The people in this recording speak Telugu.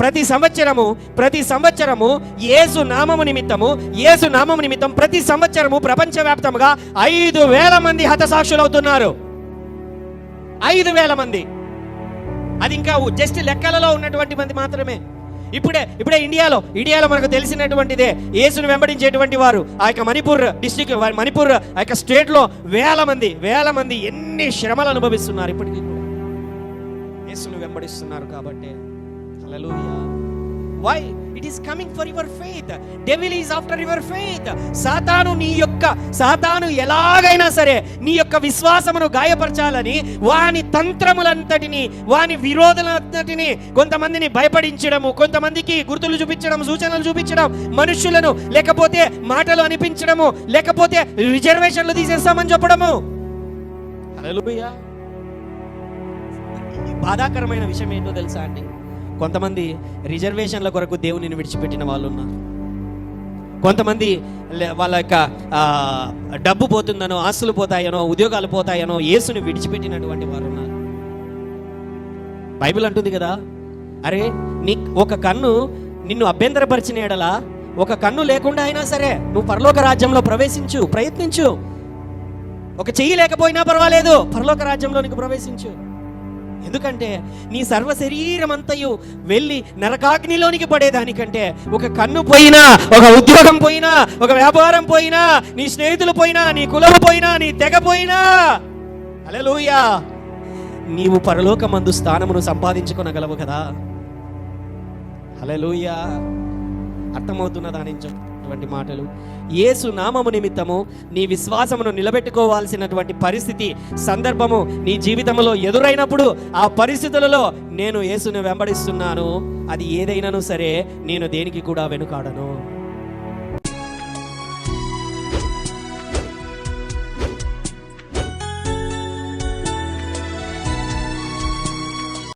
ప్రతి సంవత్సరము యేసు నామము నిమిత్తం ప్రతి సంవత్సరము ప్రపంచవ్యాప్తంగా 5,000 మంది హతసాక్షులు అవుతున్నారు. 5,000 మంది. అది ఇంకా జస్ట్ లెక్కలలో ఉన్నటువంటి మంది మాత్రమే. ఇప్పుడే ఇండియాలో మనకు తెలిసినటువంటిదే, యేసును వెంబడించేటువంటి వారు ఆ యొక్క మణిపూర్ డిస్ట్రిక్ట్, మణిపూర్ ఆ యొక్క స్టేట్లో వేల మంది ఎన్ని శ్రమలు అనుభవిస్తున్నారు. ఇప్పటికీ కూడా యేసును వెంబడిస్తున్నారు. కాబట్టి హల్లెలూయా. Why? It is coming for your faith. Devil is after your faith. సాతాను ఎలాగైనా సరే నీ యొక్క విశ్వాసమును గాయపరచాలని వాని తంత్రములంతటిని, వాని విరోధులంతటిని, కొంతమందిని భయపడించడము, కొంతమందికి గుర్తులు చూపించడం, సూచనలు చూపించడం, మనుషులను లేకపోతే మాటలు అనిపించడము, లేకపోతే రిజర్వేషన్లు తీసేస్తామని చెప్పడము. హల్లెలూయా. బాధాకరమైన విషయం ఏంటో తెలుసా అండి? కొంతమంది రిజర్వేషన్ల కొరకు దేవునిని విడిచిపెట్టిన వాళ్ళు ఉన్నారు. కొంతమంది వాళ్ళ యొక్క డబ్బు పోతుందనో, ఆస్తులు పోతాయనో, ఉద్యోగాలు పోతాయనో యేసుని విడిచిపెట్టినటువంటి వారు ఉన్నారు. బైబిల్ అంటుంది కదా, అరే నీ ఒక కన్ను నిన్ను అభ్యంతరపరిచిన ఎడలా, ఒక కన్ను లేకుండా అయినా సరే నువ్వు పరలోక రాజ్యంలో ప్రయత్నించు. ఒక చెయ్యి లేకపోయినా పర్వాలేదు, పరలోక రాజ్యంలో నీకు ప్రవేశించు. ఎందుకంటే నీ సర్వ శరీరం అంతయు వెళ్ళి నరకాగ్నిలోనికి పడేదానికంటే ఒక కన్ను పోయినా, ఒక ఉద్యోగం పోయినా, ఒక వ్యాపారం పోయినా, నీ స్నేహితులు పోయినా, నీ కులము పోయినా, నీ తెగ పోయినా, హల్లెలూయా, నీవు పరలోకమందు స్థానమును సంపాదించుకొనగలవు కదా. హల్లెలూయా. అర్థమవుతున్నదా నుంచి మాటలు? యేసు నామము నిమిత్తము నీ విశ్వాసమును నిలబెట్టుకోవాల్సినటువంటి పరిస్థితి, సందర్భము నీ జీవితంలో ఎదురైనప్పుడు ఆ పరిస్థితులలో నేను యేసుని వెంబడిస్తున్నాను, అది ఏదైనాను సరే నేను దేనికి కూడా వెనుకాడను.